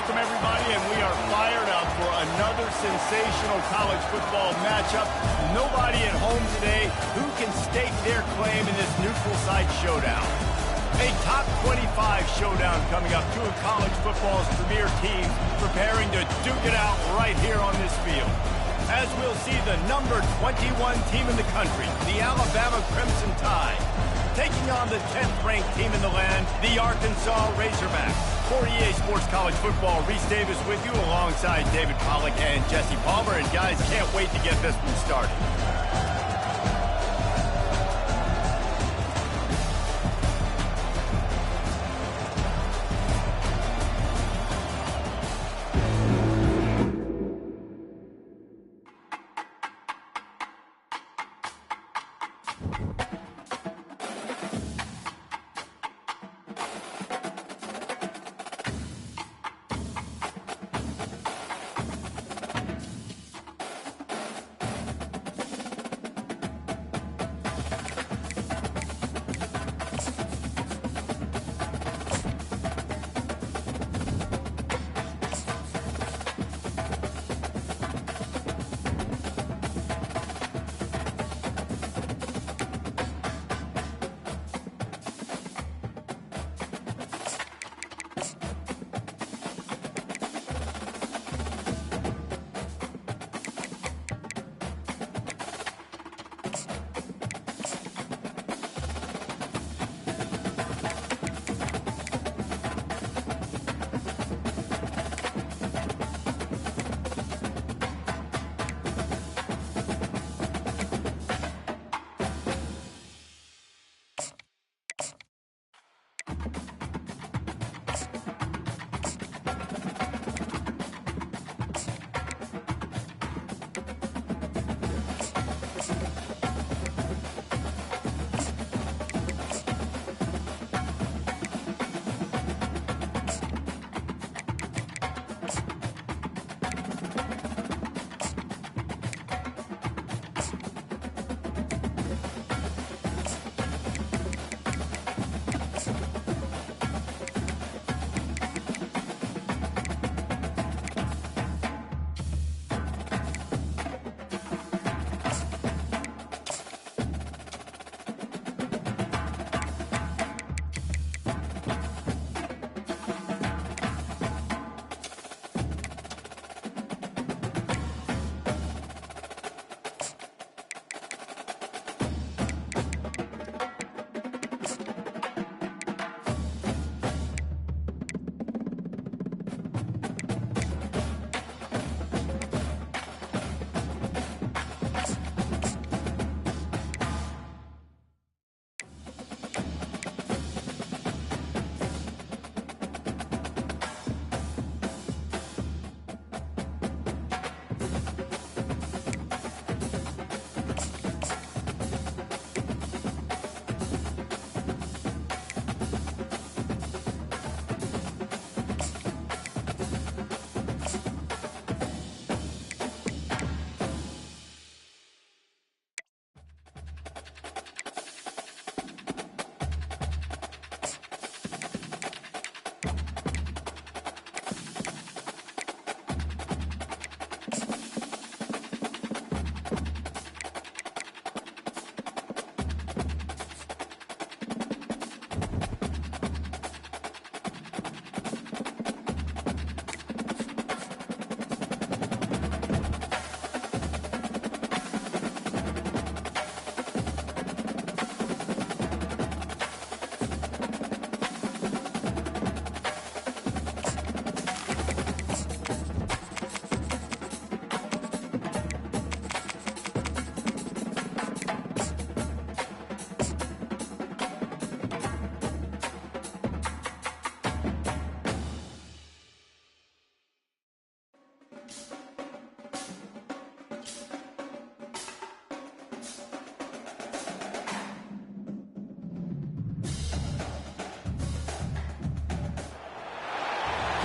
Welcome, everybody, and we are fired up for another sensational college football matchup. Nobody at home today who can stake their claim in this neutral site showdown. A top 25 showdown coming up. Two of college football's premier teams preparing to duke it out right here on this field. As we'll see the number 21 team in the country, the Alabama Crimson Tide, taking on the 10th-ranked team in the land, the Arkansas Razorbacks. For EA Sports College Football, Reese Davis with you alongside David Pollack and Jesse Palmer. And guys, can't wait to get this one started.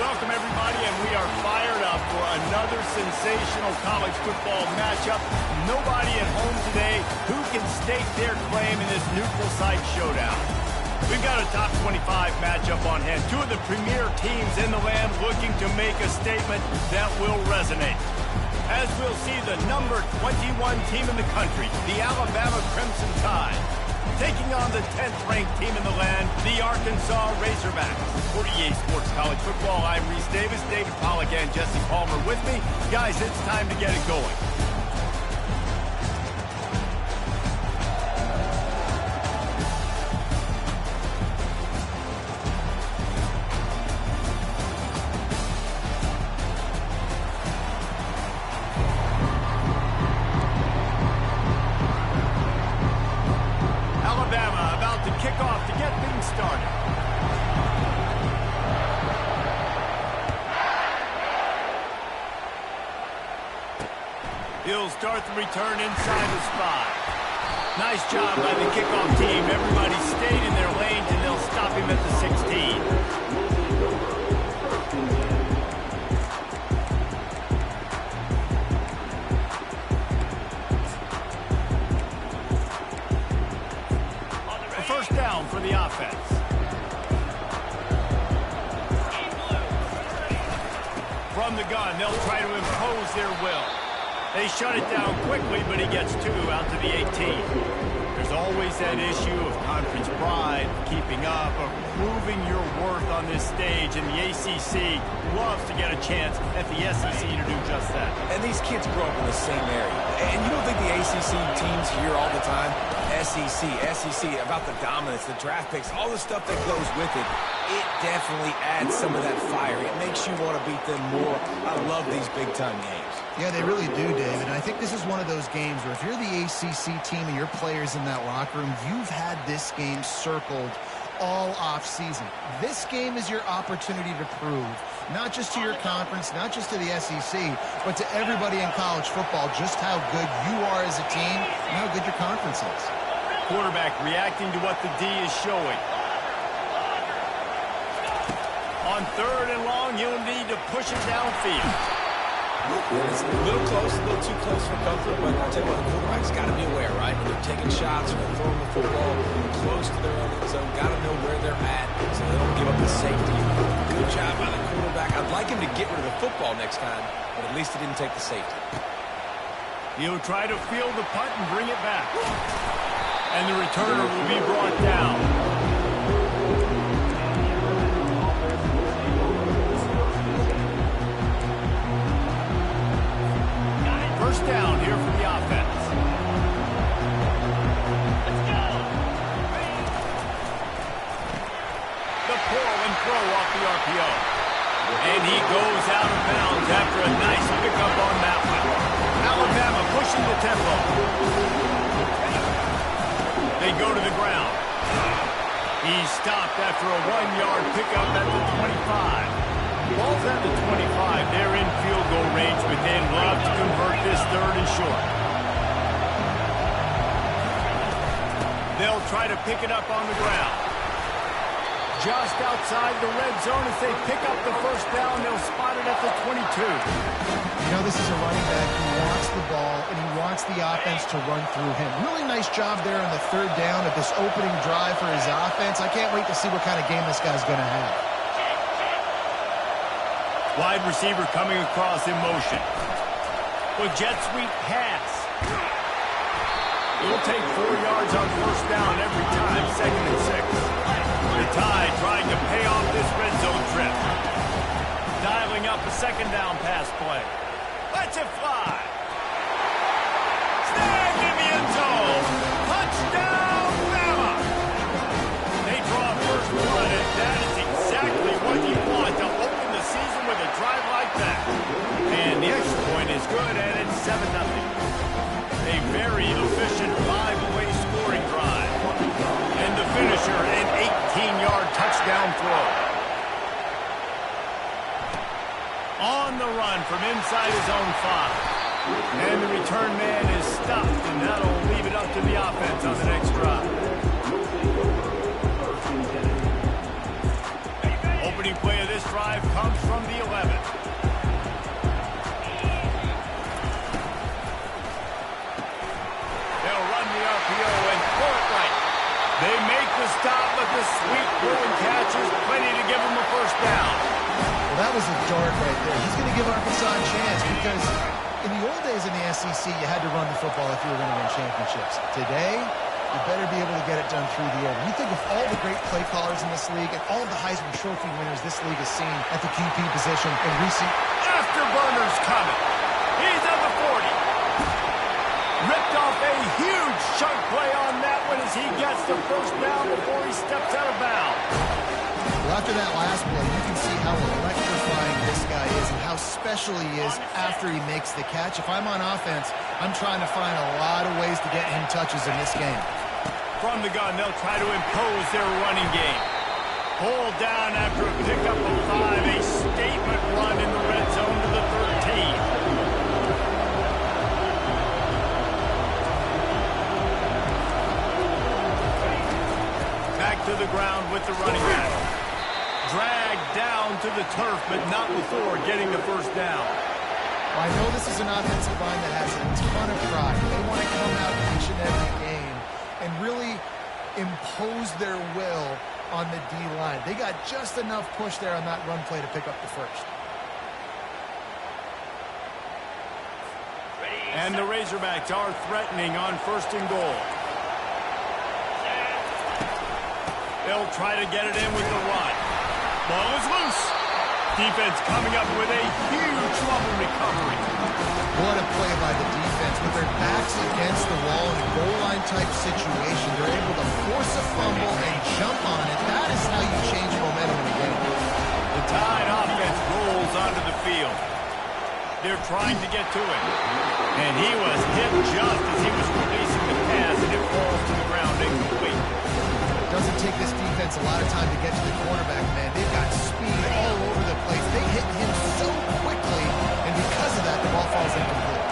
Welcome, everybody, and we are fired up for another sensational college football matchup. Nobody at home today who can stake their claim in this neutral site showdown. We've got a top 25 matchup on hand. Two of the premier teams in the land looking to make a statement that will resonate. As we'll see the number 21 team in the country, the Alabama Crimson Tide, taking on the 10th-ranked team in the land, the Arkansas Razorbacks. For EA Sports College Football, I'm Reese Davis, David Pollack, and Jesse Palmer with me. Guys, it's time to get it going. He'll start the return inside the spot. Nice job by the kickoff team. Everybody stayed in their lanes, and they'll stop him at the 16. A first down for the offense. From the gun, they'll try to impose their will. They shut it down quickly, but he gets two out to the 18. There's always that issue of conference pride, keeping up, or proving your worth on this stage, and the ACC loves to get a chance at the SEC to do just that. And these kids grow up in the same area. And you don't think the ACC teams hear all the time? SEC, about the dominance, the draft picks, all the stuff that goes with it. It definitely adds some of that fire. It makes you want to beat them more. I love these big-time games. Yeah, they really do, David. And I think this is one of those games where if you're the ACC team and your players in that locker room, you've had this game circled all off-season. This game is your opportunity to prove, not just to your conference, not just to the SEC, but to everybody in college football, just how good you are as a team and how good your conference is. Quarterback reacting to what the D is showing. On third and long, you'll need to push it downfield. It's a little close, a little too close for comfort, but I'll tell you what, the quarterback's got to be aware, right? When they're taking shots, when they're throwing the football close to their own end zone, got to know where they're at so they don't give up the safety. Good job by the quarterback. I'd like him to get rid of the football next time, but at least he didn't take the safety. He'll try to field the punt and bring it back. And the returner will be brought down. First down here for the offense. Let's go. The pull and throw off the RPO. And he goes out of bounds after a nice pickup on that one. Alabama pushing the tempo. They go to the ground. He's stopped after a 1-yard pickup at the 25. Ball's at the 25. They're in field goal range, but they'd love to convert this third and short. They'll try to pick it up on the ground. Just outside the red zone as they pick up the first down. They'll spot it at the 22. You know, this is a running back who wants the ball, and he wants the offense to run through him. Really nice job there on the third down at this opening drive for his offense. I can't wait to see what kind of game this guy's going to have. Wide receiver coming across in motion. With jet sweep pass. He'll take 4 yards on first down every time, 2nd and 6. The Tide trying to pay off this red zone trip. Dialing up a second down pass play. Lets it fly. Snagged in the end zone. Touchdown, Bama. They draw first blood, and that is exactly what you want to open the season with a drive like that. And the extra point is good, and it's 7-0. A very efficient 5-way scoring drive. And the finisher, an 18-yard touchdown throw. On the run from inside his own 5. And the return man is stopped, and that'll leave it up to the offense on the next drive. Opening play of this drive comes from the 11. They'll run the RPO and throw it right. They make the stop, but the because in the old days in the SEC, you had to run the football if you were going to win championships. Today, you better be able to get it done through the air. You think of all the great play callers in this league and all of the Heisman Trophy winners this league has seen at the QB position in recent... Afterburner's coming. He's at the 40. Ripped off a huge chunk play on that one as he gets the first down before he steps out of bounds. Well, after that last play, you can see how electrifying this guy is and how special he is after he makes the catch. If I'm on offense, I'm trying to find a lot of ways to get him touches in this game. From the gun, they'll try to impose their running game. Pulled down after a pickup of 5, a statement run in the red zone to the 13. To the ground with the running back. Dragged down to the turf, but not before getting the first down. Well, I know this is an offensive line that has a ton of pride. They want to come out each and every game and really impose their will on the D-line. They got just enough push there on that run play to pick up the first. And the Razorbacks are threatening on 1st and goal. They'll try to get it in with the run. Ball is loose. Defense coming up with a huge fumble recovery. What a play by the defense. With their backs against the wall in a goal line type situation, they're able to force a fumble and jump on it. That is how you change momentum in a game. The Tide offense rolls onto the field. They're trying to get to it. And he was hit just as he was releasing the pass, and it falls to the ground incomplete. Doesn't take this defense a lot of time to get to the quarterback, man. They've got speed all over the place. They hit him so quickly, and because of that, the ball falls incomplete.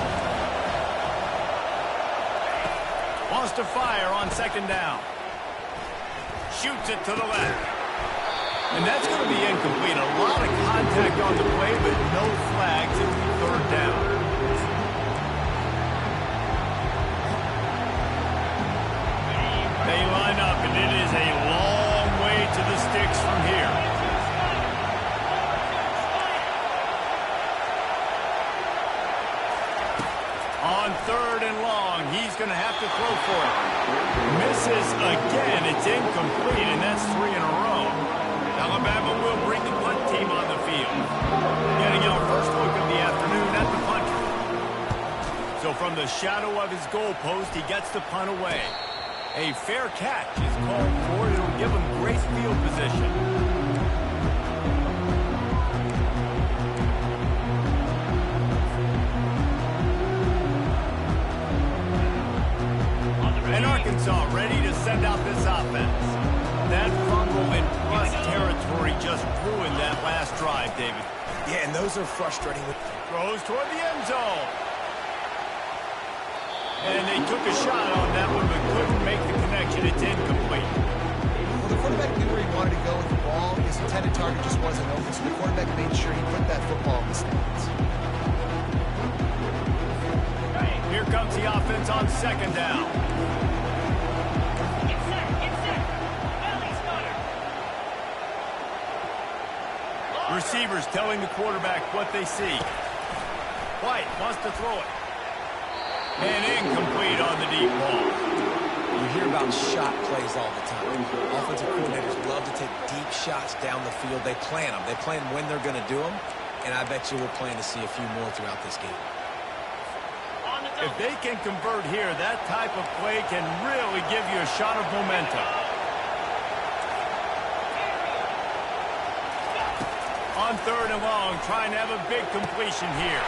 Wants to fire on 2nd down. Shoots it to the left. And that's going to be incomplete. A lot of contact on the play, but no flags. It'll be 3rd down. They line up, and it is a long way to the sticks from here. On 3rd and long, he's going to have to throw for it. Misses again. It's incomplete, and that's 3 in a row. Alabama will bring the punt team on the field. Getting our first look of the afternoon at the punter. So from the shadow of his goalpost, he gets the punt away. A fair catch is called for. It'll give him great field position. And Arkansas ready to send out this offense. That fumble in plus territory just ruined that last drive, David. Yeah, and those are frustrating. Throws toward the end zone. And they took a shot on that one, but couldn't make the connection. It's incomplete. Well, the quarterback knew where he wanted to go with the ball. His intended target just wasn't open, so the quarterback made sure he put that football in the stands. Here comes the offense on 2nd down. Receivers telling the quarterback what they see. White wants to throw it. And incomplete on the deep ball. You hear about shot plays all the time. Offensive coordinators love to take deep shots down the field. They plan them. They plan when they're going to do them. And I bet you we're planning to see a few more throughout this game. If they can convert here, that type of play can really give you a shot of momentum. On 3rd and long, trying to have a big completion here.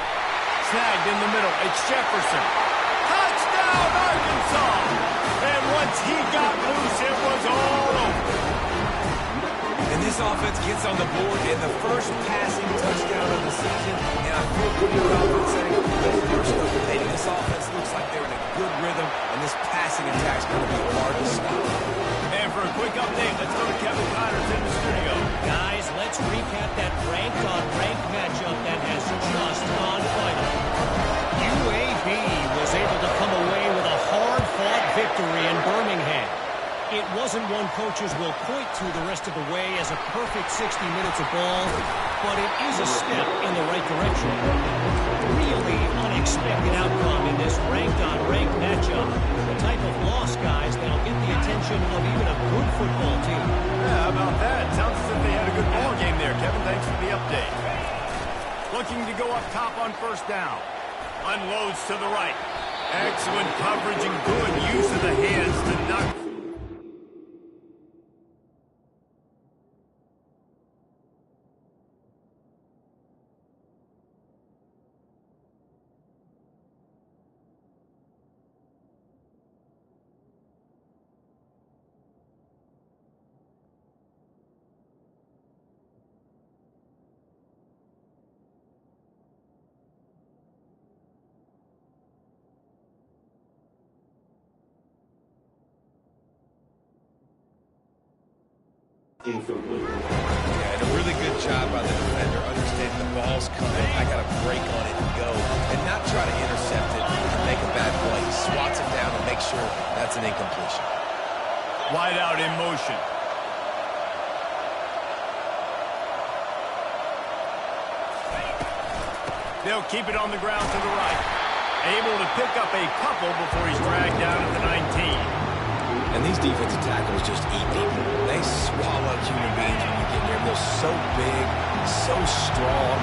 Snagged in the middle. It's Jefferson. Touchdown, Arkansas! And once he got loose, it was all over. And this offense gets on the board in the first passing touchdown of the season. And I feel pretty confident saying the first of the day. This offense looks like they're in a good rhythm, and this passing attack is going to be hard to stop. And for a quick update, let's go to Kevin Connors in the studio. Guys, let's recap that ranked-on-ranked matchup that has just gone final. UAB was able to come away with a hard-fought victory in Birmingham. It wasn't one coaches will point to the rest of the way as a perfect 60 minutes of ball, but it is a step in the right direction. Really unexpected outcome in this ranked-on-ranked matchup. The type of loss, guys, that'll get the attention of even a good football team. Yeah, how about that? Sounds as if they had a good ball game there, Kevin. Thanks for the update. Looking to go up top on first down. Unloads to the right. Excellent coverage and good use of the hands to knock. Incomplete. Yeah, and a really good job by the defender, understanding the ball's coming. I got to break on it and go, and not try to intercept it and make a bad play. He swats it down and makes sure that's an incompletion. Wide out in motion. They'll keep it on the ground to the right. Able to pick up a couple before he's dragged down at the 19. And these defensive tackles just eat people. They swallow human beings when you get there. They're so big, so strong.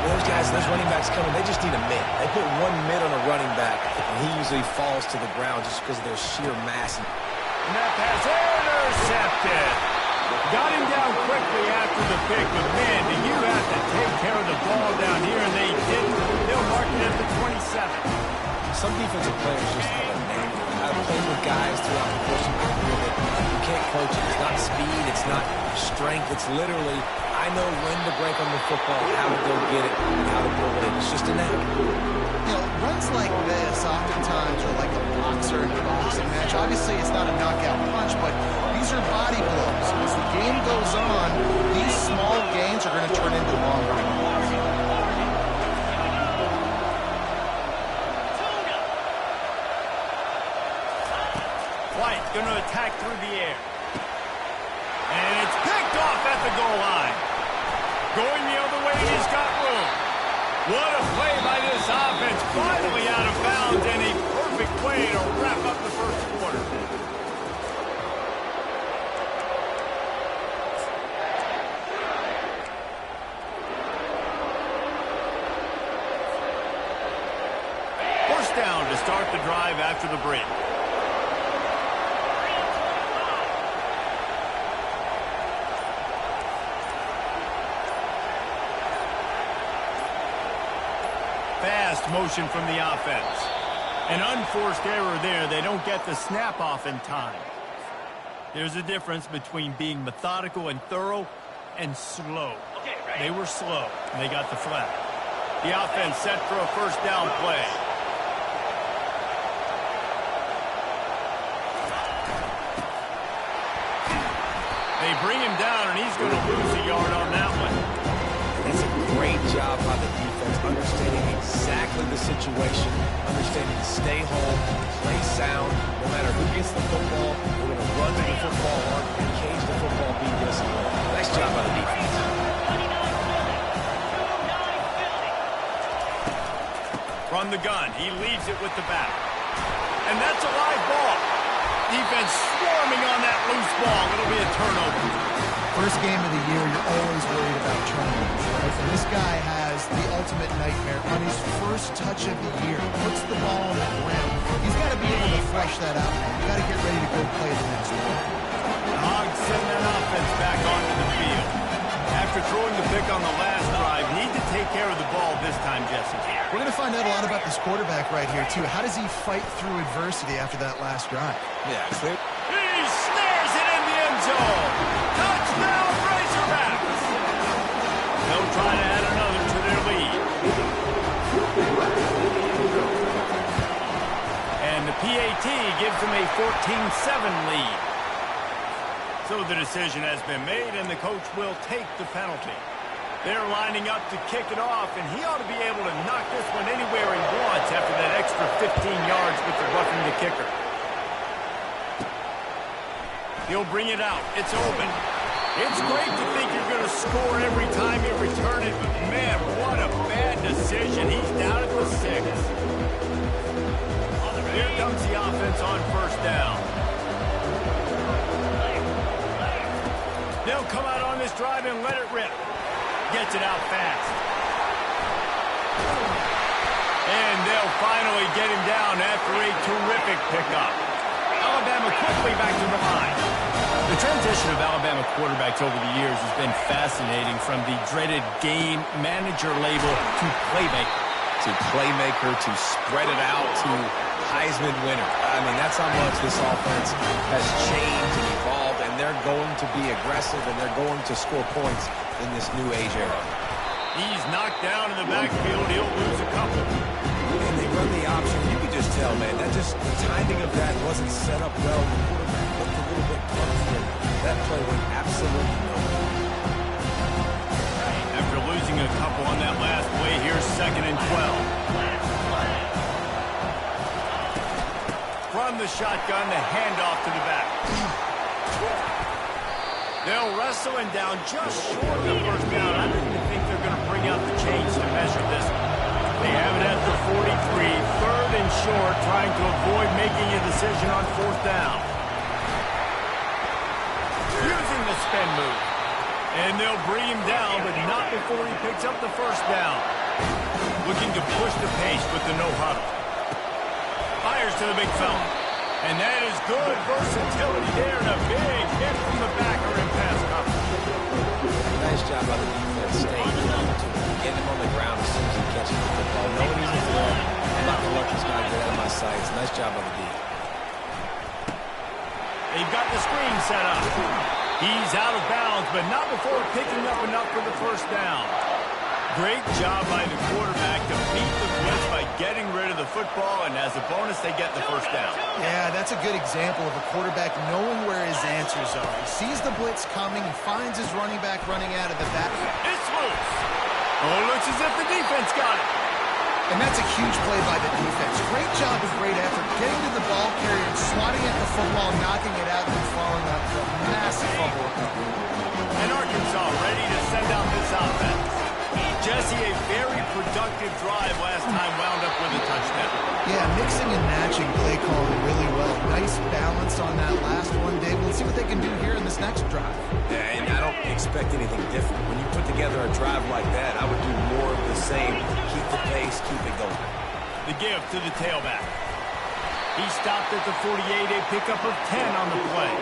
Those guys, those running backs coming, they just need a mid. They put one mid on a running back, and he usually falls to the ground just because of their sheer mass. And that pass intercepted. Got him down quickly after the pick, but man, do you have to take care of the ball down here, and they didn't. They'll mark it at the 27. Some defensive players just have a name. I've played with guys throughout the course of my career that you can't coach it. It's not speed. It's not strength. It's literally, I know when to break on the football, how to go get it, and how to pull it in. It's just a knack. You know, runs like this oftentimes are like a boxer in a boxing match. Obviously, it's not a knockout punch, but these are body blows. As the game goes on, these small gains are going to turn into long runs. White going to attack through the air. And it's picked off at the goal line. Going the other way, he's got room. What a play by this offense. Finally out of bounds, and a perfect way to wrap up the first quarter. First down to start the drive after the break. Fast motion from the offense. An unforced error there. They don't get the snap off in time. There's a difference between being methodical and thorough and slow. They were slow, and they got the flag. The offense set for a first down play. They bring him down, and he's going to lose a yard on that one. That's a great job by the defense, understanding exactly the situation, understanding to stay home, play sound. No matter who gets the football, we're going to run to the football hard and cage the football beat us. Nice job by the defense. From the gun, he leaves it with the back. And that's a live ball. Defense swarming on that loose ball. It'll be a turnover. First game of the year, you're always worried about turnovers, right? And this guy has the ultimate nightmare on his first touch of the year. Puts the ball on the ground. He's got to be able to flush that out, man. You've got to get ready to go play the next one. Hogs send that offense back onto the field. After throwing the pick on the last drive, need to take care of the ball this time, Jesse. We're going to find out a lot about this quarterback right here, too. How does he fight through adversity after that last drive? Yeah, clear. He snares it in the end zone. Touchdown, Razorbacks. They'll try to add another to their lead. And the PAT gives them a 14-7 lead. So the decision has been made, and the coach will take the penalty. They're lining up to kick it off, and he ought to be able to knock this one anywhere he wants after that extra 15 yards with the roughing the kicker. He'll bring it out. It's open. It's great to think you're going to score every time you return it, but man, what a bad decision. He's down at the 6. Here comes the offense on first down. They'll come out on this drive and let it rip. Gets it out fast. And they'll finally get him down after a terrific pickup. Alabama quickly back to the line. The transition of Alabama quarterbacks over the years has been fascinating, from the dreaded game manager label to playmaker. To playmaker, to spread it out, to Heisman winner. I mean, that's how much this offense has changed and evolved, and they're going to be aggressive, and they're going to score points in this new age era. He's knocked down in the backfield. He'll lose a couple. And they run the option. You can just tell, man, that just the timing of that wasn't set up well. The quarterback looked a little bit pumped, and that play went absolutely nowhere. After losing a couple on that last play, here's 2nd and 12. From the shotgun, the handoff to the back. They'll wrestle him down just short of the first down. I don't even think they're going to bring out the chains to measure this. They have it at the 43, 3rd and short, trying to avoid making a decision on 4th down. Using the spin move. And they'll bring him down, but not before he picks up the first down. Looking to push the pace with the no huddle. Fires to the big fella. And that is good versatility there, and a big hit from the backer in pass coverage. Nice job by the defense staying down to getting him on the ground as soon as he catches the football. Knowing he's a threat, I'm not going to let this guy get out of my sights. Nice job by the defense. They've got the screen set up. He's out of bounds, but not before picking up enough for the first down. Great job by the quarterback to beat the blitz by getting rid of the football, and as a bonus, they get the first down. Yeah, that's a good example of a quarterback knowing where his answers are. He sees the blitz coming, he finds his running back running out of the back. It's loose. Oh, looks as if the defense got it. And that's a huge play by the defense. Great job and great effort getting to the ball carrier, swatting at the football, knocking it out, and following up the massive fumble recovery. And Arkansas ready to send out this offense. Jesse, a very productive drive last time, wound up with a touchdown. Yeah, mixing and matching play calling really well. Nice balance on that last one, Dave. Let's see what they can do here in this next drive. Yeah, and I don't expect anything different. When you put together a drive like that, I would do more of the same. Keep the pace, keep it going. The give to the tailback. He stopped at the 48, a pickup of 10 on the play.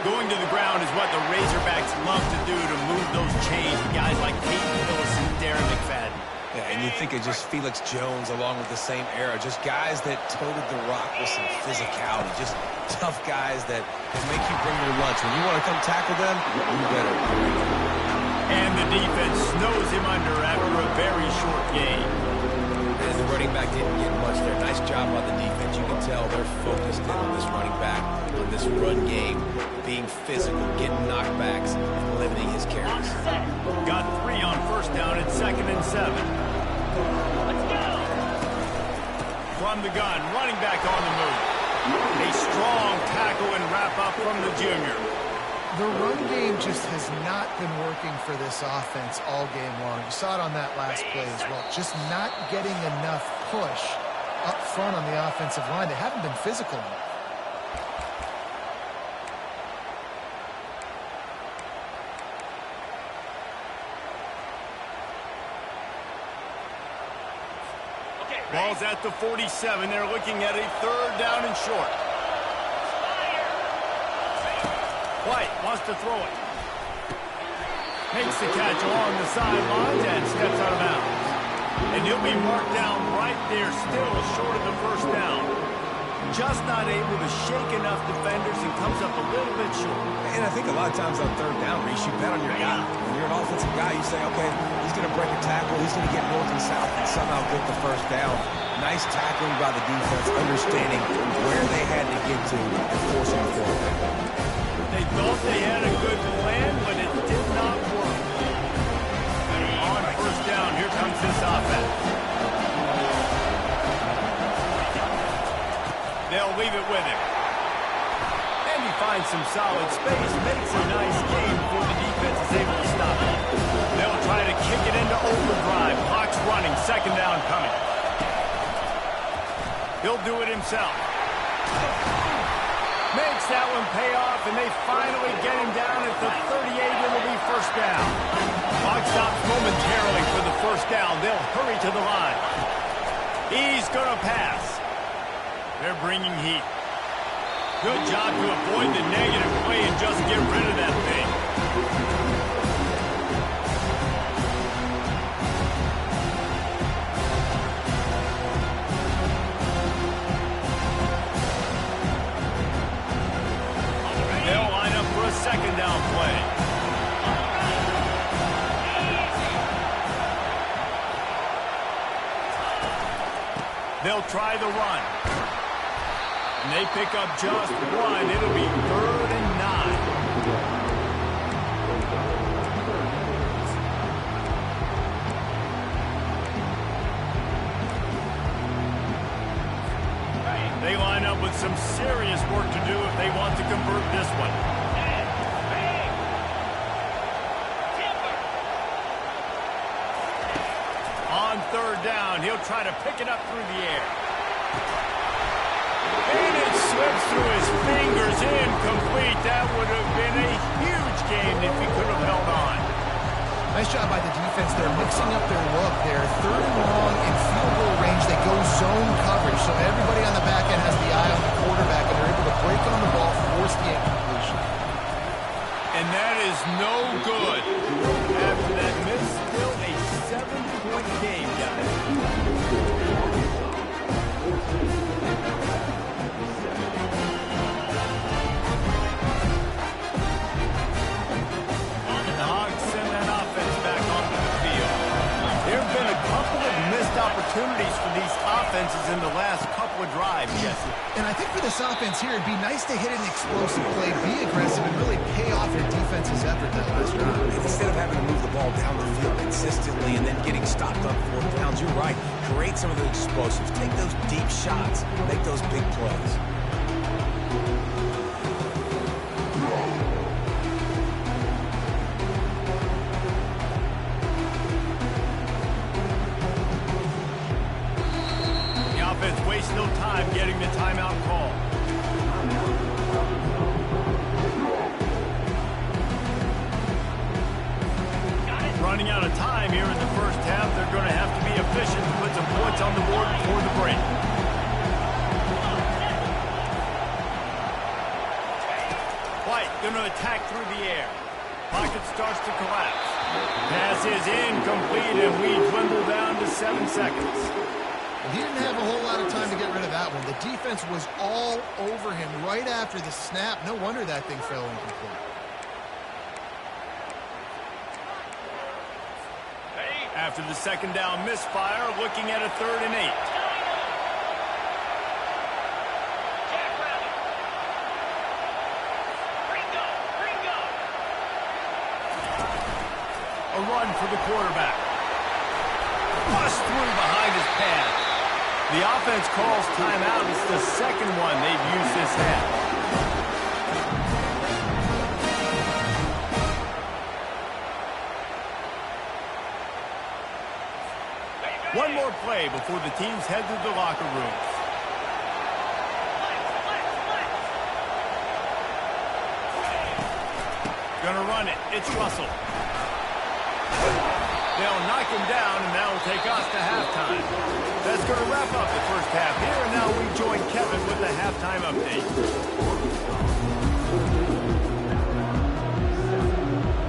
Going to the ground is what the Razorbacks love to do to move those chains with guys like Peyton Hillis and Darren McFadden. Yeah, and you think of just Felix Jones along with the same era. Just guys that toted the rock with some physicality. Just tough guys that can make you bring your lunch. When you want to come tackle them, you better. And the defense snows him under after a very short game. And the running back didn't get much there. Nice job on the defense. You can tell they're focused in on this running back, on this run game, being physical, getting knockbacks, and limiting his carries. Got 3 on first down at 2nd and 7. From the gun, running back on the move. A strong tackle and wrap up from the junior. The run game just has not been working for this offense all game long. You saw it on that last play as well. Just not getting enough push up front on the offensive line. They haven't been physical enough. Ball's at the 47. They're looking at a 3rd down and short. White wants to throw it. Makes the catch along the sidelines and steps out of bounds. And he'll be marked down right there, still short of the first down. Just not able to shake enough defenders and comes up a little bit short. And I think a lot of times on 3rd down, Reese, you bet on your guy. When you're an offensive guy, you say, okay, he's going to break a tackle, he's going to get north and south and somehow get the first down. Nice tackling by the defense, understanding where they had to get to and forcing it forward. They thought they had a good plan, but it did not work. On first down, here comes this offense. They'll leave it with him. And he finds some solid space, makes a nice game before the defense is able to stop it. They'll try to kick it into overdrive. Clock's running, second down coming. He'll do it himself. Makes that one pay off, and they finally get him down at the 38. It'll be first down. Clock stops momentarily for the first down. They'll hurry to the line. He's going to pass. They're bringing heat. Good job to avoid the negative play and just get rid of that thing. They'll line up for a second down play. They'll try the run. And they pick up just one. It'll be 3rd and 9. They line up with some serious work to do if they want to convert this one. On 3rd down, he'll try to pick it up through the air. And it slips through his fingers, incomplete. That would have been a huge game if he could have held on. Nice job by the defense. They're mixing up their look there. 3rd and long in field goal range. They go zone coverage, so everybody on the back end has the eye on the quarterback, and they're able to break on the ball, force the incompletion. And that is no good. After that miss, still a 7-point game, guys. Opportunities for these offenses in the last couple of drives, Jesse. And I think for this offense here, it'd be nice to hit an explosive play, be aggressive, and really pay off their defense's effort that last drive. Instead of having to move the ball down the field consistently and then getting stopped on 4th downs, you're right. Create some of the explosives. Take those deep shots. Make those big plays. Waste no time getting the timeout call. Running out of time here in the first half. They're going to have to be efficient to put some points on the board before the break. White going to attack through the air. Pocket starts to collapse. Pass is incomplete, and we dwindle down to 7 seconds. He didn't have a whole lot of time to get rid of that one. The defense was all over him right after the snap. No wonder that thing fell incomplete. After the second down misfire, looking at a 3rd and 8. A run for the quarterback. Bust through behind his pad. The offense calls timeout. It's the second one they've used this half. One more play before the teams head to the locker rooms. Gonna run it. It's Russell. They'll knock him down, and that will take us to halftime. That's going to wrap up the first half here, and now we join Kevin with the halftime update.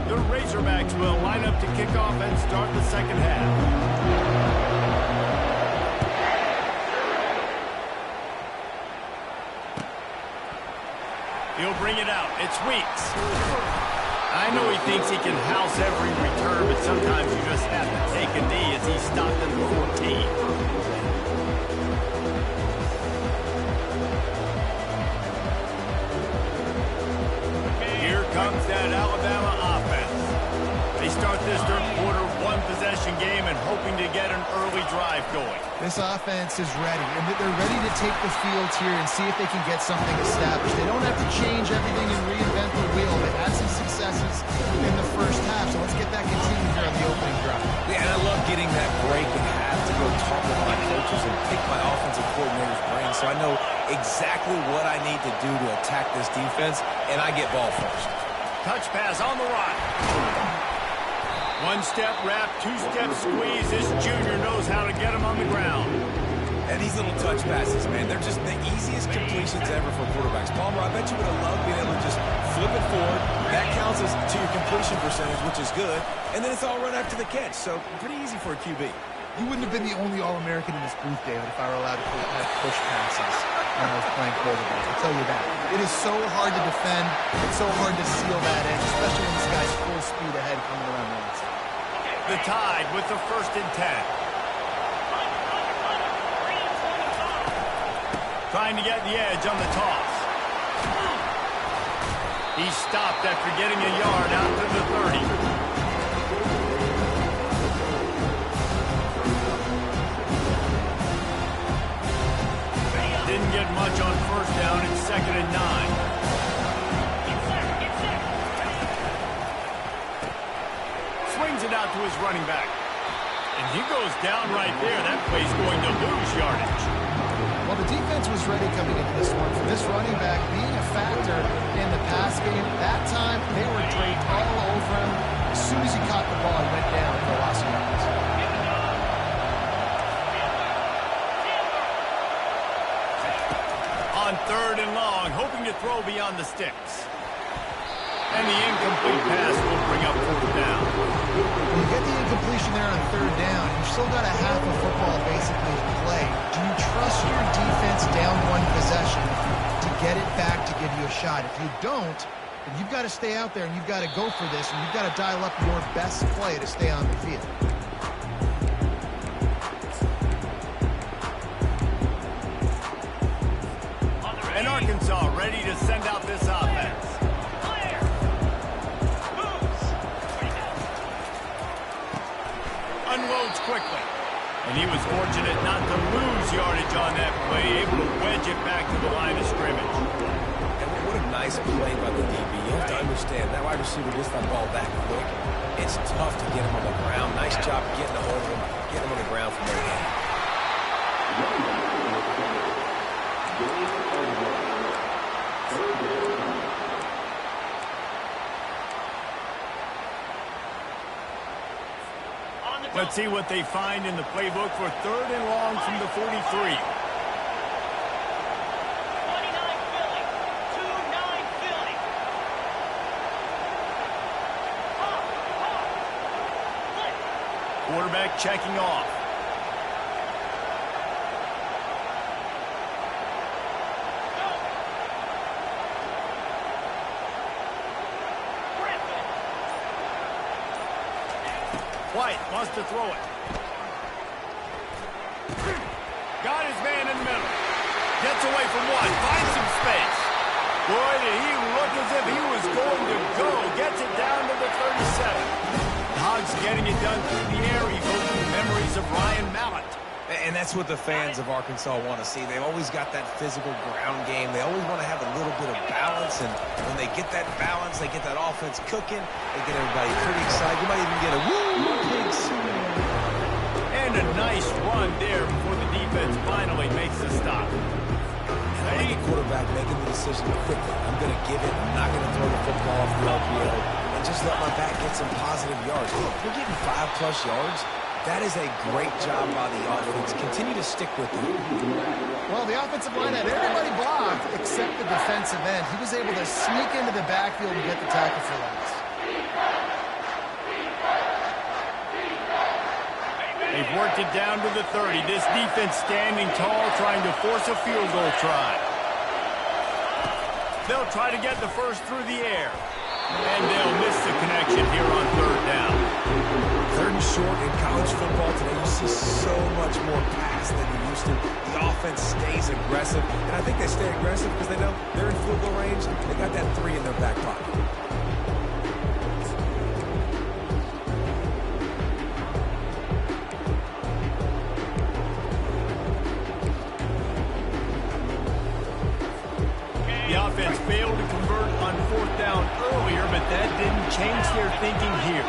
The Razorbacks will line up to kick off and start the second half. He'll bring it out. It's Weeks. I know he thinks he can house every return, but sometimes you just have to take a knee as he's stopped at the 14. Here comes that Alabama offense. They start this third quarter one-possession game and hoping to get an early drive going. This offense is ready, and they're ready to take the field here and see if they can get something established. They don't have to change everything and reinvent the wheel. They had some successes in the first half, so let's get that continued here on the opening drive. Yeah, and I love getting that break and have to go talk with my coaches and pick my offensive coordinator's brain so I know exactly what I need to do to attack this defense, and I get ball first. Touch pass on the right. One-step wrap, two-step squeeze. This junior knows how to get him on the ground. And these little touch passes, man, they're just the easiest completions ever for quarterbacks. Palmer, I bet you would have loved being able to just flip it forward. That counts as to your completion percentage, which is good. And then it's all run after the catch, so pretty easy for a QB. You wouldn't have been the only All-American in this booth, David, if I were allowed to have push passes when I was playing quarterback. I'll tell you that. It is so hard to defend. It's so hard to seal that edge, especially when this guy's full speed ahead coming around the outside. The Tide with the 1st and 10. Trying to get the edge on the toss. He stopped after getting a yard out to the 30. Didn't get much on 1st down. It's 2nd and 9. Swings it out to his running back. And he goes down right there. That play's going to lose yardage. Well, the defense was ready coming into this one. For this running back being a factor in the pass game, that time they were draped all over him. As soon as he caught the ball, he went down for a loss of yards. On 3rd and long, hoping to throw beyond the sticks. And the incomplete pass will bring up 4th down. When you get the incompletion there on 3rd down, you've still got a half of football basically to play. Do you trust your defense down one possession to get it back to give you a shot? If you don't, then you've got to stay out there and you've got to go for this, and you've got to dial up your best play to stay on the field. And Arkansas ready to send out this offense. Unloads quickly. And he was fortunate not to lose yardage on that play, able to wedge it back to the line of scrimmage. And what a nice play by the DB. You have to understand, that wide receiver gets that ball back quick. It's tough to get him on the ground. Nice job getting a hold of him, getting him on the ground from there. Let's see what they find in the playbook for 3rd and long from the 43. 29 Philly. 2-9 Philly. Quarterback checking off. White wants to throw it. Got his man in the middle. Gets away from one. Finds some space. Boy, did he look as if he was going to go. Gets it down to the 37. Hogs getting it done through the air, evoking memories of Ryan Mallett. And that's what the fans of Arkansas want to see. They've always got that physical ground game. They always want to have a little bit of balance. And when they get that balance, they get that offense cooking. They get everybody pretty excited. You might even get a woo, pig swing. And a nice run there before the defense finally makes the stop. I need a quarterback making the decision quickly. I'm going to give it. I'm not going to throw the football off the RPO. And just let my back get some positive yards. Look, we're getting 5+ yards. That is a great job by the offense. Continue to stick with it. Well, the offensive line had everybody blocked except the defensive end. He was able to sneak into the backfield and get the tackle for loss. They've worked it down to the 30. This defense standing tall, trying to force a field goal try. They'll try to get the first through the air. And they'll miss the connection here on 3rd down. 3rd and short in college football today, you see so much more pass than you used to. The offense stays aggressive, and I think they stay aggressive because they know they're in field goal range. They got that 3 in their back pocket. defense failed to convert on 4th down earlier, but that didn't change their thinking here.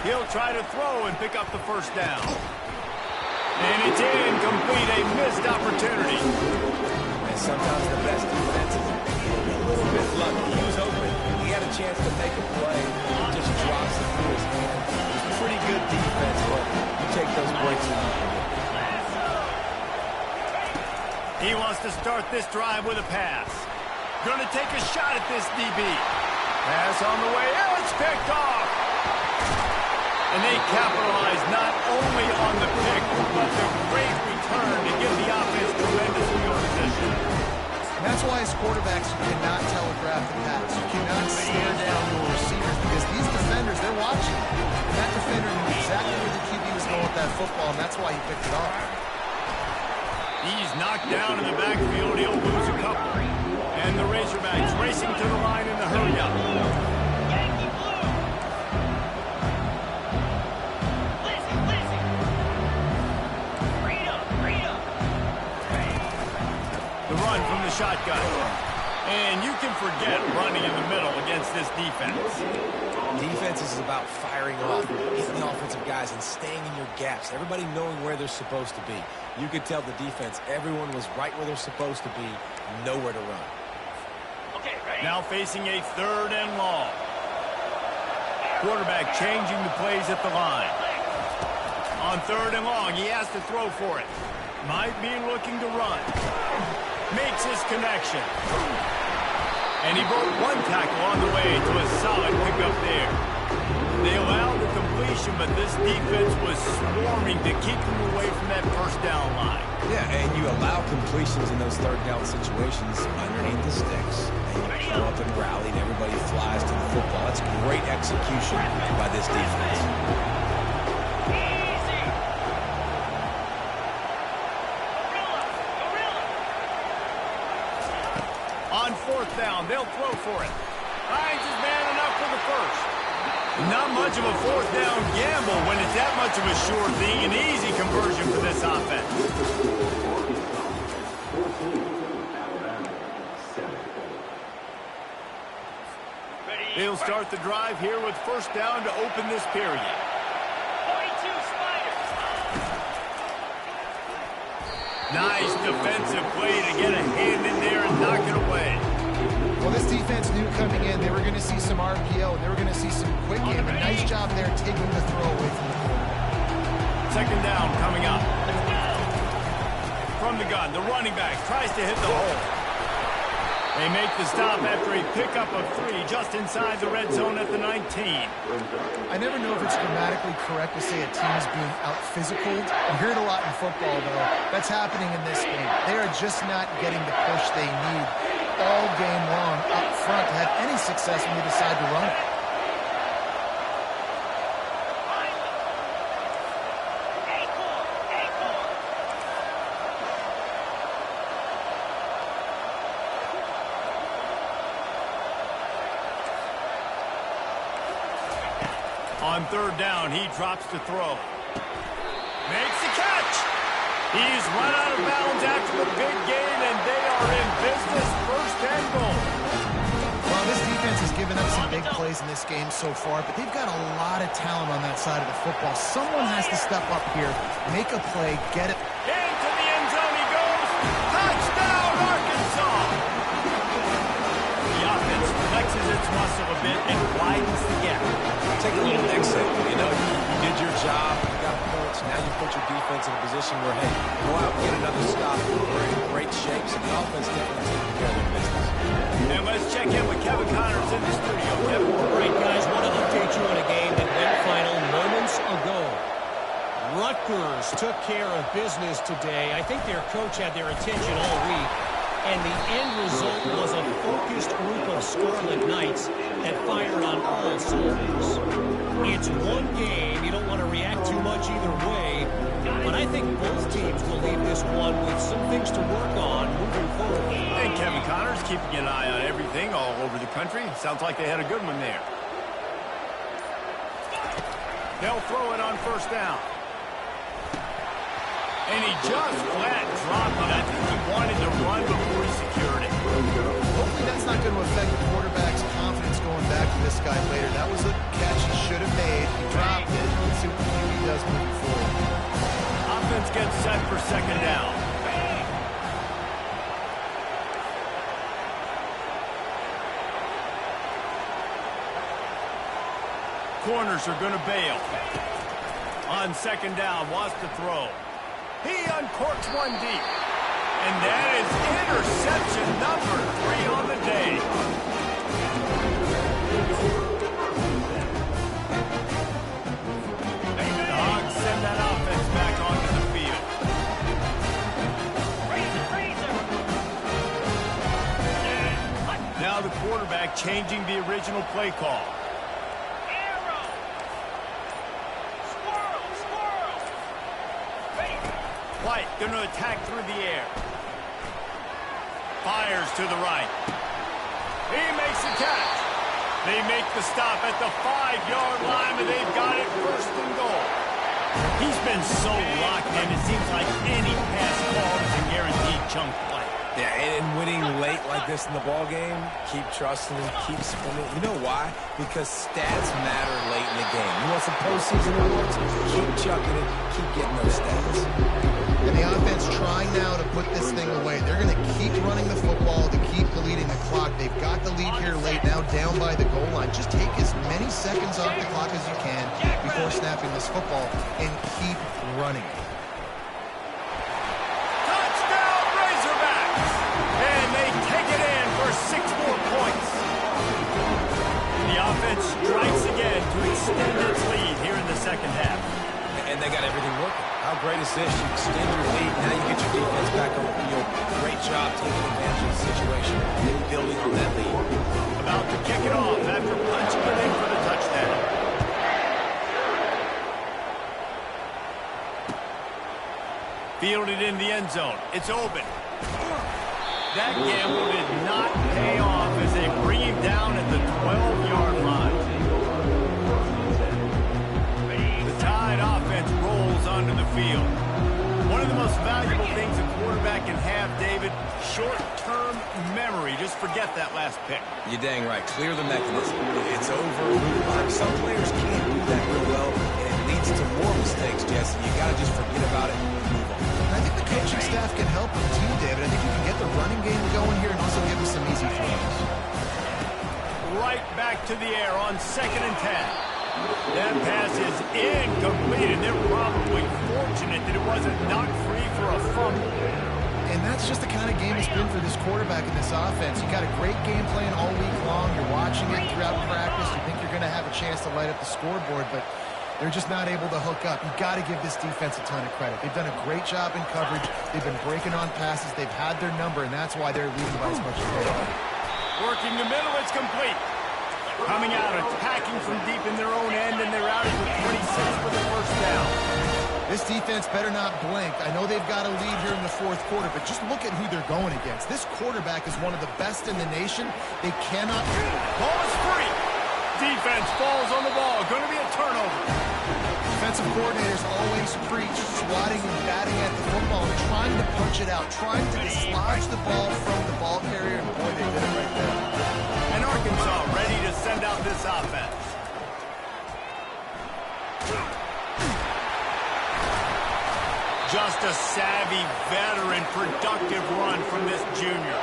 He'll try to throw and pick up the 1st down. And it's incomplete, a missed opportunity. And sometimes the best defense is a little bit lucky. He was open. He had a chance to make a play. He just drops it through his hand. It's pretty good defense, but you take those breaks and you can. He wants to start this drive with a pass. Going to take a shot at this DB. Pass on the way. Oh, it's picked off. And they capitalize not only on the pick, but the great return to give the offense tremendous field position. And that's why as quarterbacks, you cannot telegraph the pass. You cannot stare down your receivers because these defenders, they're watching. And that defender knew exactly where the QB was going with that football, and that's why he picked it off. He's knocked down in the backfield. He'll lose a couple. And the Razorbacks racing to the line in the hurry-up. Yankee Blue. Listen. Freedom. The run from the shotgun. And you can forget running in the middle against this defense. Defense is about firing off, hitting the offensive guys, and staying in your gaps. Everybody knowing where they're supposed to be. You could tell the defense, everyone was right where they're supposed to be, nowhere to run. Okay, ready? Now facing a 3rd and long. Quarterback changing the plays at the line. On 3rd and long, he has to throw for it. Might be looking to run. Makes his connection. And he broke one tackle on the way to a solid pickup there. They allowed the completion, but this defense was swarming to keep them away from that 1st down line. Yeah, and you allow completions in those 3rd down situations underneath the sticks. And you come up and rally, and everybody flies to the football. That's great execution by this defense. Easy. Gorilla. On 4th down, they'll throw for it. Finds his man enough for the 1st. Not much of a 4th down gamble when it's that much of a sure thing. An easy conversion for this offense. They'll start the drive here with 1st down to open this period. 42 Spiders. Nice defensive play to get a hand in there and knock it away. Well, this defense knew coming in they were going to see some RPO, and they were going to see some quick game. A nice job there taking the throw away from the quarterback. 2nd down coming up. From the gun, the running back tries to hit the hole. They make the stop after a pickup of 3 just inside the red zone at the 19. I never know if it's grammatically correct to say a team is being out-physicaled. You hear it a lot in football, though. That's happening in this game. They are just not getting the push they need all game long up front to have any success when they decide to run it. On 3rd down, he drops to throw. Makes the catch. He's run out of bounds after the big gain, and they are in business. 1st and goal. Well, this defense has given up some big plays in this game so far, but they've got a lot of talent on that side of the football. Someone has to step up here, make a play, get it. Into the end zone he goes. Touchdown, Arkansas. The offense flexes its muscle a bit and widens the gap. Take a little exit. You know, you did your job. You got points. Now you put your defense in a position where, hey, go out and get another stop. We're in great shape, so the offense definitely taking care of their business. And let's check in with Kevin Connors in the studio. Kevin. All right, guys, want to update you on a game that went final moments ago. Rutgers took care of business today. I think their coach had their attention all week. And the end result was a focused group of Scarlet Knights that fired on all cylinders. It's one game. You don't want to react too much either way. But I think both teams will leave this one with some things to work on moving forward. And Kevin Connors keeping an eye on everything all over the country. Sounds like they had a good one there. They'll throw it on 1st down. And he just flat dropped it. I think he wanted to run before he secured it. Hopefully that's not going to affect the quarterback's confidence going back to this guy later. That was a catch he should have made. He dropped it. Let's see what the QB does moving forward. Offense gets set for second down. Corners are going to bail. On second down, wants to throw. He uncorks one deep. And that is interception number 3 on the day. The Hogs send that offense back onto the field. Now the quarterback changing the original play call. White going to attack through the air. Fires to the right. He makes the catch. They make the stop at the 5-yard line, and they've got it first and goal. He's been so locked in, it seems like any pass call is a guaranteed chunk play. Yeah, and winning late like this in the ball game, keep trusting him, keep spinning. You know why? Because stats matter late in the game. You want some postseason awards? Keep chucking it, keep getting those stats. And the offense trying now to put this thing away. They're going to keep running the football to keep deleting the clock. They've got the lead here late, now down by the goal line. Just take as many seconds off the clock as you can before snapping this football and keep running. Touchdown, Razorbacks! And they take it in for 6 more points. The offense strikes again to extend its lead here in the second half. And they got everything working. How great is this? You extend your lead, now you get your defense back on the field. Great job taking advantage of the situation and building on that lead. About to kick it off after punching it in for the touchdown. Fielded in the end zone. It's open. That gamble did not pay off as they bring him down at the 12-yard line. Tide offense rolls onto the field. One of the most valuable things a quarterback can have, David, short-term memory. Just forget that last pick. You're dang right. Clear the mechanism. It's over. Move on. Some players can't do that real well, and it leads to more mistakes, Jesse. You got to just forget about it and move on. And I think the coaching staff can help him too, David. I think you can get the running game going here and also give him some easy throws. Right back to the air on 2nd and 10. That pass is incomplete, and they're probably fortunate that it wasn't knocked free for a fumble. And that's just the kind of game it's been for this quarterback in this offense. You got a great game plan all week long. You're watching it throughout practice. You think you're going to have a chance to light up the scoreboard, but they're just not able to hook up. You got to give this defense a ton of credit. They've done a great job in coverage. They've been breaking on passes. They've had their number, and that's why they're leading by as much as they are. Working the middle, it's complete. Coming out, attacking from deep in their own end, and they're out at the 26 for the first down. This defense better not blink. I know they've got a lead here in the 4th quarter, but just look at who they're going against. This quarterback is one of the best in the nation. They cannot... Ball is free. Defense falls on the ball. Going to be a turnover. Defensive coordinators always preach swatting and batting at the football and trying to punch it out, trying to dislodge the ball from the ball carrier, and boy, they did it right there. And Arkansas ready to send out this offense. Just a savvy, veteran, productive run from this junior.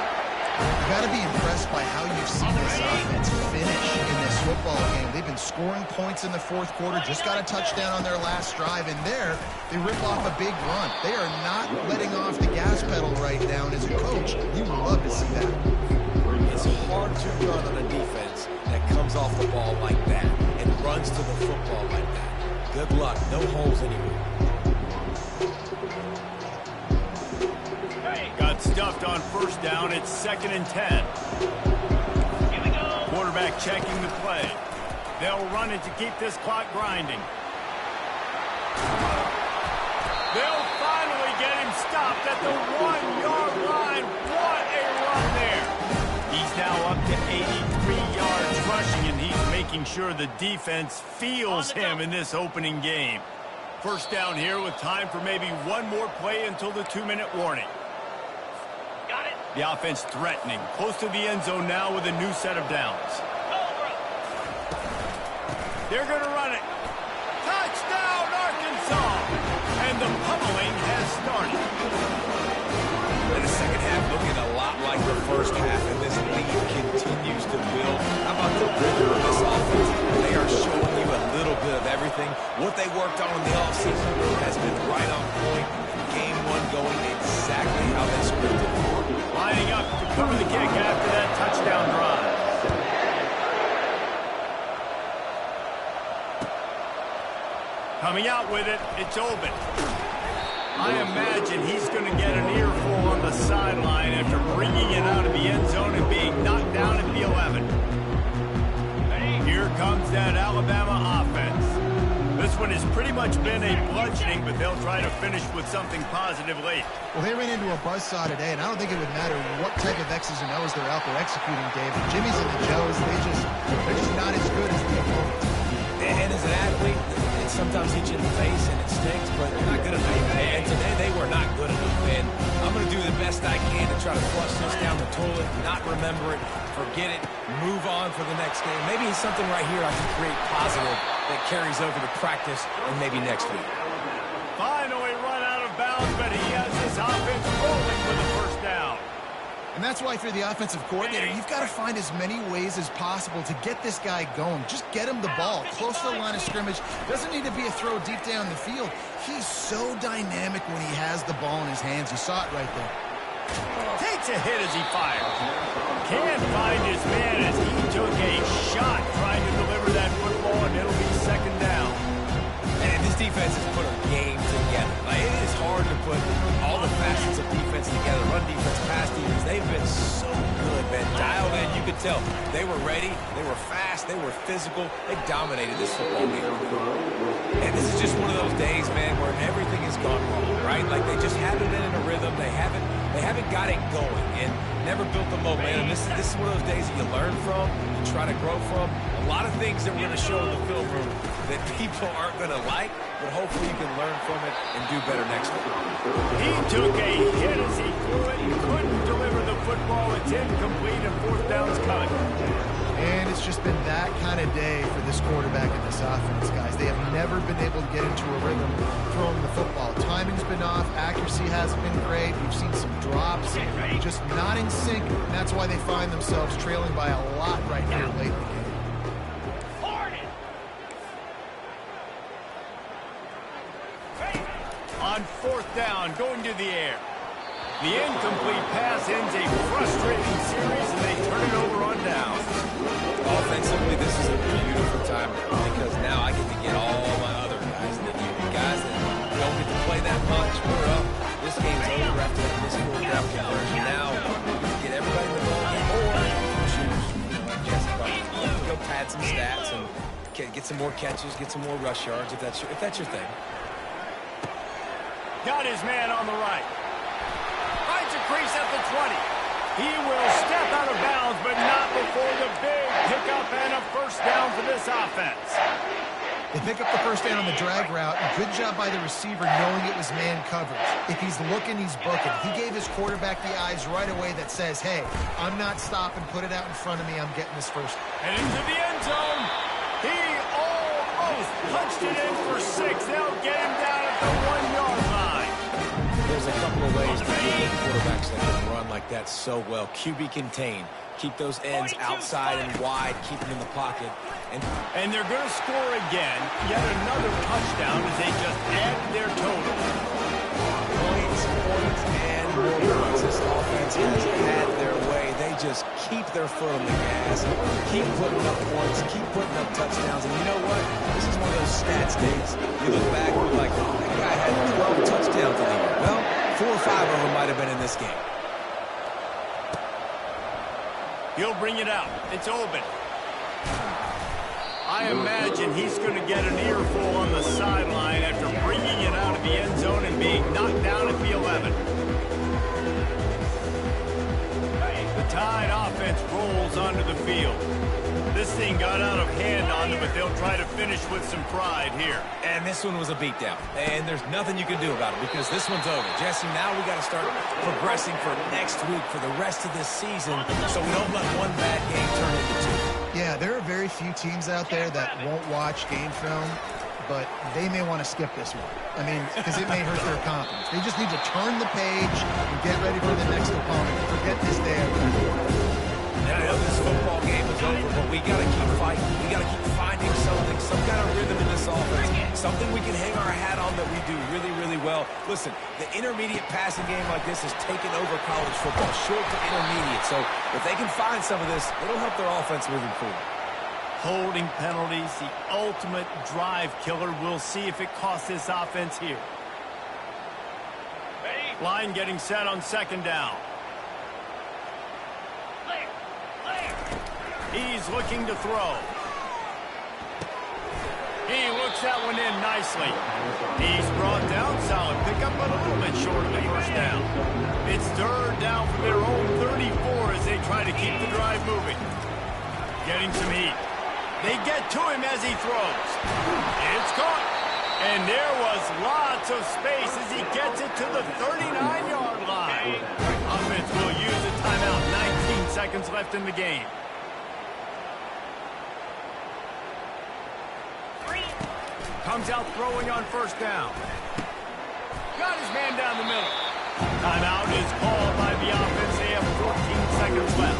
You've got to be impressed by how you've seen this offense finish in this football game. They've been scoring points in the 4th quarter, just got a touchdown on their last drive, and there they rip off a big run. They are not letting off the gas pedal right now, and as a coach, you would love to see that. It's hard to run on a defense that comes off the ball like that and runs to the football like that. Good luck. No holes anywhere. Got stuffed on first down. It's 2nd and 10. Here we go. Quarterback checking the play. They'll run it to keep this clock grinding. They'll finally get him stopped at the 1-yard line. What a run there. He's now up to 83 yards rushing, and he's making sure the defense feels him in this opening game. First down here with time for maybe one more play until the 2-minute warning. Got it. The offense threatening. Close to the end zone now with a new set of downs. They're going to run it. Touchdown, Arkansas! And the pummeling has started. In the second half, looking a lot like the first half, and this lead continues to build. How about the rhythm of this offense? They are showing you a little bit of everything. What they worked on in the offseason has been right on point. Game one going exactly how they scripted it. Lining up to cover the kick after that touchdown drive. Coming out with it, it's open. I imagine he's going to get an earful on the sideline after bringing it out of the end zone and being knocked down at the 11. Here comes that Alabama offense. This one has pretty much been a bludgeoning, but they'll try to finish with something positive late. Well, they ran into a buzzsaw today, and I don't think it would matter what type of X's and O's they're out there executing, Dave. The Jimmies and the Joes, they're just not as good as the opponent. And as an athlete, it sometimes hits you in the face and it stinks, but you're not good enough. And today they were not good enough. And I'm going to do the best I can to try to flush this down the toilet, not remember it, forget it, move on for the next game. Maybe it's something right here I can create positive that carries over to practice and maybe next week. Finally run out of bounds, but he has his offense rolling for the first down. And that's why if you're the offensive coordinator, you've got to find as many ways as possible to get this guy going. Just get him the ball close to the line of scrimmage. Doesn't need to be a throw deep down the field. He's so dynamic when he has the ball in his hands. You saw it right there. Takes a hit as he fires. Can't find his man as he took a shot trying to deliver that football, and it'll be second down. And this defense has put a game together. Like, it is hard to put all the facets of defense together. Run defense, pass defense. They've been so good, man. Dialed in. You could tell they were ready. They were fast. They were physical. They dominated this football game. And this is just one of those days, man, where everything has gone wrong, right? Like, they just haven't been in a rhythm. They haven't got it going and never built the momentum. This is one of those days that you learn from, you try to grow from. A lot of things that we're going to show in the film room that people aren't going to like, but hopefully you can learn from it and do better next week. He took a hit as he threw it and couldn't deliver the football. It's incomplete and fourth down's coming. And it's just been that kind of day for this quarterback and this offense, guys. They have never been able to get into a rhythm throwing the football. Timing's been off. Accuracy hasn't been great. We've seen some drops. Just not in sync, and that's why they find themselves trailing by a lot right here late in the game. On fourth down, going to the air. The incomplete pass ends a frustrating series, and they turn it over on down. Offensively, this is a beautiful time because now I get to get all my other guys, the guys that don't get to play that much. We're up. This game's over after this fourth down conversion. Now we can get everybody in the ball or go pad some stats and get some more catches, get some more rush yards if that's your thing. Got his man on the right. Finds a crease at the 20. He will step out of bounds, but not before the big pickup and a first down for this offense. They pick up the first down on the drag route. Good job by the receiver knowing it was man coverage. If he's looking, he's booking. He gave his quarterback the eyes right away that says, hey, I'm not stopping. Put it out in front of me. I'm getting this first. And into the end zone. He almost punched it in for 6. They'll get him down at the 1-yard line. There's a couple of ways to get quarterbacks that can run like that so well. QB contain. Keep those ends outside and wide. Keep them in the pocket. And they're going to score again. Yet another touchdown as they just add to their total. Points, and more points. This offense has had their way. They just keep their foot on the gas. Keep putting up points. Keep putting up touchdowns. And you know what? This is one of those stats days. You look back and you're like, that guy had 12 touchdowns in the year. Well, 4 or 5 of them might have been in this game. He'll bring it out. It's open. I imagine he's going to get an earful on the sideline after bringing it out of the end zone and being knocked down at the 11. The Tide offense rolls onto the field. This thing got out of hand on them, but they'll try to finish with some pride here. And this one was a beatdown. And there's nothing you can do about it because this one's over. Jesse, now we got to start progressing for next week for the rest of this season so we don't let one bad game turn into two. Yeah, there are very few teams out there that won't watch game film, but they may want to skip this one. I mean, because it may hurt their confidence. They just need to turn the page and get ready for the next opponent. Forget this day. And I know this football game is over, but we got to keep fighting. We got to keep finding something, some kind of rhythm in this offense, something we can hang our hat on that we do really, really well. Listen, the intermediate passing game like this has taken over college football, short to intermediate. So if they can find some of this, it'll help their offense moving forward. Holding penalties, the ultimate drive killer. We'll see if it costs this offense here. Line getting set on second down. He's looking to throw. He looks that one in nicely. He's brought down, solid pickup, but a little bit short of the first down. It's third down from their own 34 as they try to keep the drive moving. Getting some heat. They get to him as he throws. It's caught. And there was lots of space as he gets it to the 39-yard line. Offense will use a timeout. 19 seconds left in the game. Comes out throwing on first down. Got his man down the middle. Timeout is called by the offense. They have 14 seconds left.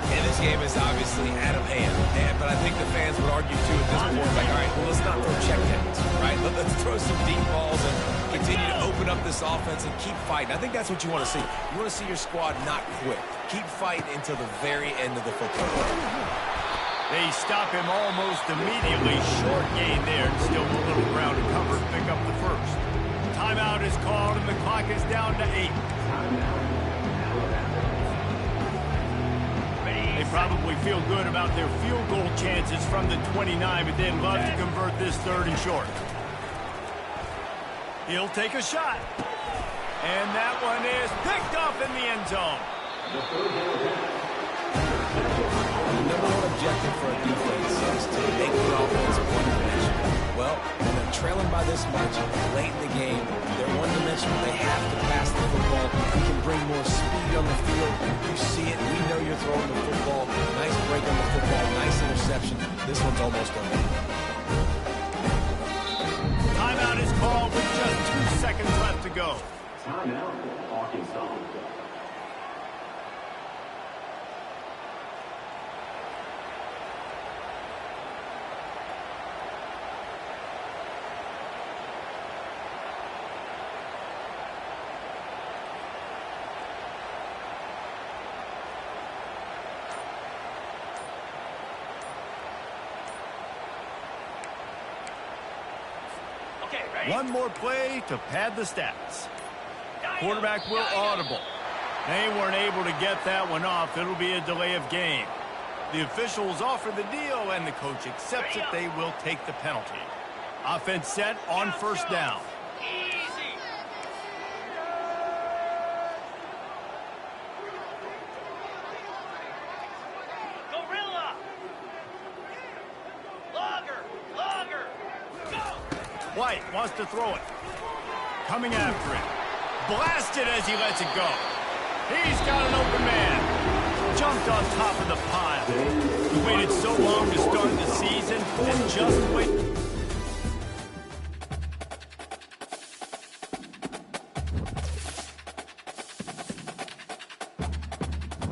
And this game is obviously out of hand. But I think the fans would argue, too, at this point, like, all right, well, let's not throw check downs, right? Let's throw some deep balls and continue to open up this offense and keep fighting. I think that's what you want to see. You want to see your squad not quit. Keep fighting until the very end of the football game. They stop him almost immediately. Short gain there, and still a little ground to cover. Pick up the first. Timeout is called, and the clock is down to 8. They probably feel good about their field goal chances from the 29, but they'd love to convert this third and short. He'll take a shot. And that one is picked up in the end zone. The number one objective for a defense is to make the offense one-dimensional. Well, when they're trailing by this much late in the game, they're one-dimensional. They have to pass the football. You can bring more speed on the field. You see it. We know you're throwing the football. Nice break on the football. Nice interception. This one's almost over. Timeout is called with just 2 seconds left to go. Timeout, Arkansas. One more play to pad the stats. Quarterback will audible. They weren't able to get that one off. It'll be a delay of game. The officials offer the deal, and the coach accepts it. They will take the penalty. Offense set on first down. White wants to throw it. Coming after it. Blasted as he lets it go. He's got an open man. Jumped on top of the pile. He waited so long to start the season and just wait.